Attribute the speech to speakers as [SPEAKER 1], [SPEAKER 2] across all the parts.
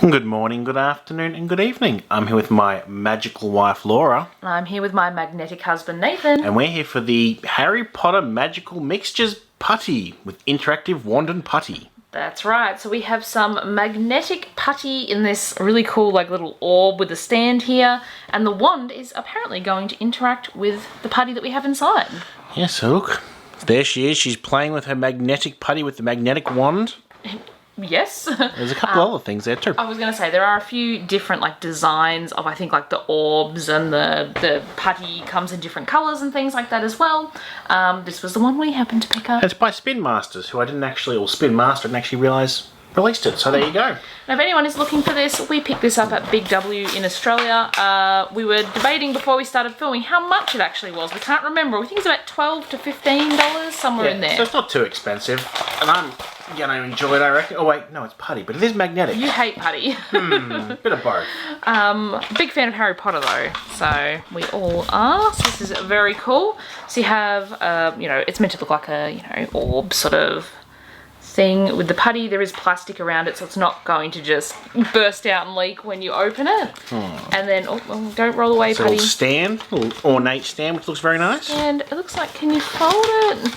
[SPEAKER 1] Good morning, good afternoon, and good evening. I'm here with my magical wife, Laura.
[SPEAKER 2] I'm here with my magnetic husband, Nathan.
[SPEAKER 1] And we're here for the Harry Potter Magical Mixtures Putty with interactive wand and putty.
[SPEAKER 2] That's right. So we have some magnetic putty in this really cool little orb with a stand here. And the wand is apparently going to interact with the putty that we have inside.
[SPEAKER 1] Yeah, so look, there she is. She's playing with her magnetic putty with the magnetic wand.
[SPEAKER 2] Yes.
[SPEAKER 1] There's a couple other things there too.
[SPEAKER 2] I was going to say, there are a few different designs of, I think, the orbs, and the putty comes in different colours and things like that as well. This was the one we happened to pick up.
[SPEAKER 1] It's by Spin Masters, who I didn't actually realise released it. So there you go.
[SPEAKER 2] Now, if anyone is looking for this, we picked this up at Big W in Australia. We were debating before we started filming how much it actually was. We can't remember. We think it's about $12 to $15, somewhere in there.
[SPEAKER 1] So it's not too expensive. And I'm going to enjoy it, I reckon. Oh, wait, no, it's putty, but it is magnetic.
[SPEAKER 2] You hate putty.
[SPEAKER 1] Bit of both.
[SPEAKER 2] Big fan of Harry Potter, though. So we all are. So this is very cool. So you have, it's meant to look like a, orb sort of thing with the putty. There is plastic around it, so it's not going to just burst out and leak when you open it. And then, don't roll away,
[SPEAKER 1] it's
[SPEAKER 2] putty.
[SPEAKER 1] A little stand, a little ornate stand, which looks very nice.
[SPEAKER 2] And it looks like, can you fold it?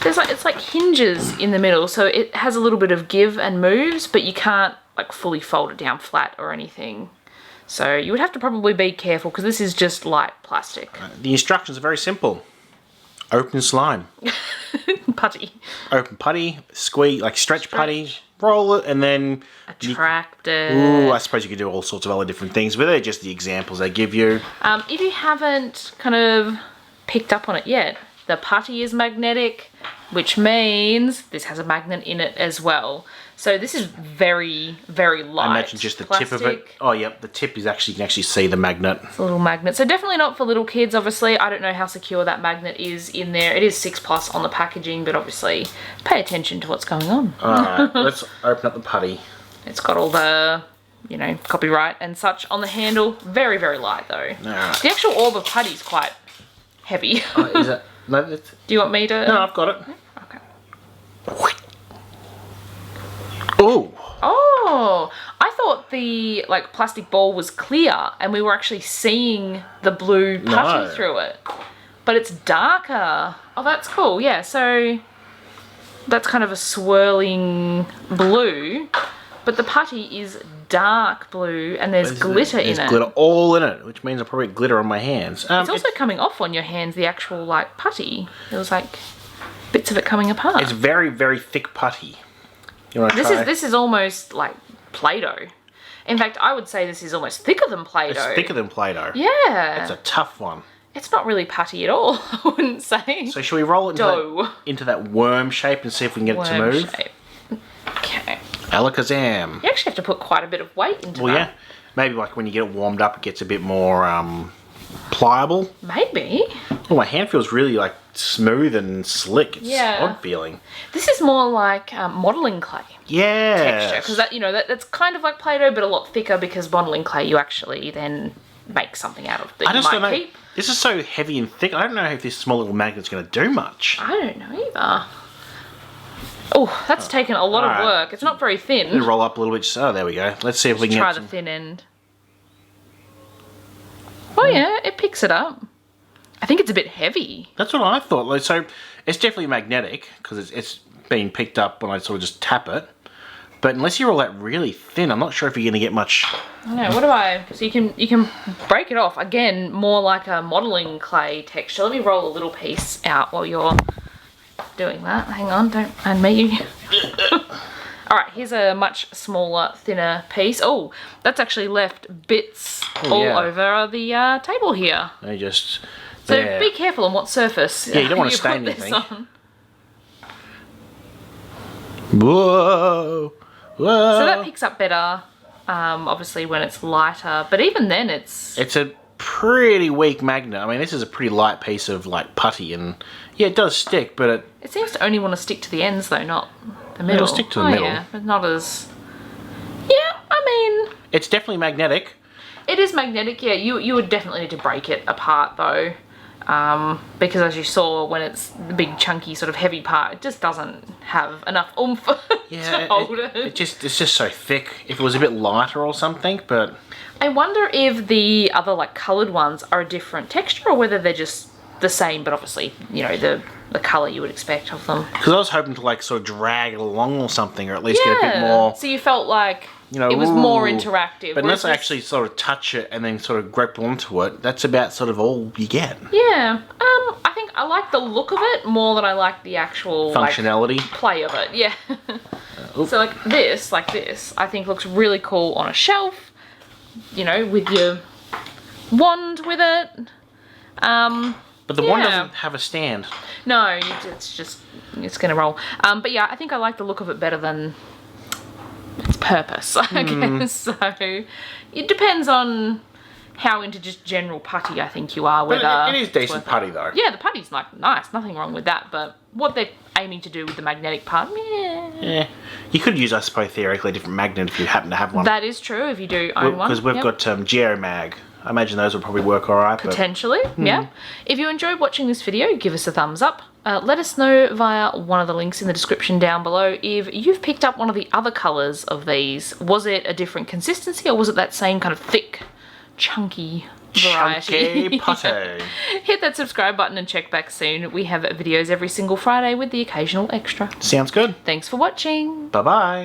[SPEAKER 2] There's it's like hinges in the middle, so it has a little bit of give and moves, but you can't fully fold it down flat or anything. So you would have to probably be careful, because this is just light plastic.
[SPEAKER 1] The instructions are very simple. Open slime.
[SPEAKER 2] Putty.
[SPEAKER 1] Open putty, squeeze, stretch putty, roll it, and then
[SPEAKER 2] attract it.
[SPEAKER 1] Ooh, I suppose you could do all sorts of other different things, but they're just the examples they give you.
[SPEAKER 2] If you haven't kind of picked up on it yet, the putty is magnetic, which means this has a magnet in it as well. So this is very, very light.
[SPEAKER 1] I imagine just the
[SPEAKER 2] plastic.
[SPEAKER 1] tip of it. Oh, yep, the tip is actually, you can actually see the magnet.
[SPEAKER 2] It's a little magnet. So definitely not for little kids, obviously. I don't know how secure that magnet is in there. It is 6+ on the packaging, but obviously pay attention to what's going on.
[SPEAKER 1] Alright, let's open up the putty.
[SPEAKER 2] It's got all the, copyright and such on the handle. Very, very light, though.
[SPEAKER 1] Alright.
[SPEAKER 2] The actual orb of putty is quite heavy.
[SPEAKER 1] Is it? No,
[SPEAKER 2] Do you want me to?
[SPEAKER 1] No, I've got it.
[SPEAKER 2] Okay.
[SPEAKER 1] Oh!
[SPEAKER 2] Oh, I thought the plastic ball was clear and we were actually seeing the blue putty through it. But it's darker. Oh, that's cool. Yeah, so that's kind of a swirling blue, but the putty is dark blue and there's glitter in it.
[SPEAKER 1] There's glitter all in it, which means I'll probably get glitter on my hands.
[SPEAKER 2] It's also coming off on your hands, the actual putty. There was bits of it coming apart.
[SPEAKER 1] It's very, very thick putty. You want to try?
[SPEAKER 2] This is almost like Play-Doh. In fact, I would say this is almost thicker than Play-Doh.
[SPEAKER 1] It's thicker than Play-Doh.
[SPEAKER 2] Yeah.
[SPEAKER 1] It's a tough one.
[SPEAKER 2] It's not really putty at all, I wouldn't say.
[SPEAKER 1] So should we roll it into that worm shape and see if we can get it to move?
[SPEAKER 2] Shape. Okay.
[SPEAKER 1] Alakazam.
[SPEAKER 2] You actually have to put quite a bit of weight into that.
[SPEAKER 1] Well, yeah. Maybe when you get it warmed up, it gets a bit more pliable.
[SPEAKER 2] Maybe.
[SPEAKER 1] Oh, my hand feels really smooth and slick. It's odd feeling.
[SPEAKER 2] This is more like modelling clay.
[SPEAKER 1] Yeah.
[SPEAKER 2] Texture, because that's kind of like Play-Doh, but a lot thicker, because modelling clay you actually then make something out of that you might keep.
[SPEAKER 1] This is so heavy and thick. I don't know if this small little magnet's going to do much.
[SPEAKER 2] I don't know either. Oh, that's taken a lot of work. It's not very thin.
[SPEAKER 1] It'll roll up a little bit. Oh, there we go. Let's see if we can
[SPEAKER 2] try the thin end. Oh yeah, it picks it up. I think it's a bit heavy.
[SPEAKER 1] That's what I thought. So it's definitely magnetic, because it's being picked up when I sort of just tap it. But unless you roll that really thin, I'm not sure if you're going to get much.
[SPEAKER 2] I know. What do I? So you can break it off again, more like a modelling clay texture. Let me roll a little piece out while you're doing that. Hang on, don't mind me. All right, here's a much smaller, thinner piece. Oh, that's actually left bits all over the table here. So be careful on what surface.
[SPEAKER 1] Yeah, you don't want to stain anything.
[SPEAKER 2] Whoa. So that picks up better, obviously, when it's lighter. But even then, it's
[SPEAKER 1] a pretty weak magnet. I mean, this is a pretty light piece of putty, and yeah, it does stick, but
[SPEAKER 2] it seems to only want to stick to the ends, though, not the middle.
[SPEAKER 1] It'll stick to the middle.
[SPEAKER 2] Yeah, but not as. Yeah, I mean,
[SPEAKER 1] it's definitely magnetic.
[SPEAKER 2] It is magnetic. Yeah, you would definitely need to break it apart, though. Because as you saw, when it's the big chunky sort of heavy part, it just doesn't have enough oomph to hold it.
[SPEAKER 1] It's just so thick. If it was a bit lighter or something, but
[SPEAKER 2] I wonder if the other like coloured ones are a different texture or whether they're just the same, but obviously, you know, the colour you would expect of them.
[SPEAKER 1] Because I was hoping to like sort of drag it along or something, or at least get a bit more.
[SPEAKER 2] So you felt like,
[SPEAKER 1] you know,
[SPEAKER 2] it was more interactive.
[SPEAKER 1] But unless I actually sort of touch it and then sort of grip onto it, that's about sort of all you get.
[SPEAKER 2] Yeah. I think I like the look of it more than I like the actual
[SPEAKER 1] Functionality.
[SPEAKER 2] like, play of it. Yeah. So like this, I think looks really cool on a shelf. You know, with your wand with it.
[SPEAKER 1] But the wand doesn't have a stand.
[SPEAKER 2] No, it's gonna roll. But yeah, I think I like the look of it better than its purpose, I guess. So it depends on how into just general putty I think you are.
[SPEAKER 1] But it is decent putty though.
[SPEAKER 2] Yeah, the putty's like nice, nothing wrong with that. But what they're aiming to do with the magnetic part,
[SPEAKER 1] yeah. You could use, I suppose, theoretically a different magnet if you happen to have one.
[SPEAKER 2] That is true if you do own one.
[SPEAKER 1] Because we've got Geomag. I imagine those will probably work alright.
[SPEAKER 2] Potentially, yeah. If you enjoyed watching this video, give us a thumbs up. Let us know via one of the links in the description down below if you've picked up one of the other colours of these. Was it a different consistency or was it that same kind of thick, chunky variety?
[SPEAKER 1] Chunky putty.
[SPEAKER 2] Hit that subscribe button and check back soon. We have videos every single Friday with the occasional extra.
[SPEAKER 1] Sounds good.
[SPEAKER 2] Thanks for watching.
[SPEAKER 1] Bye-bye.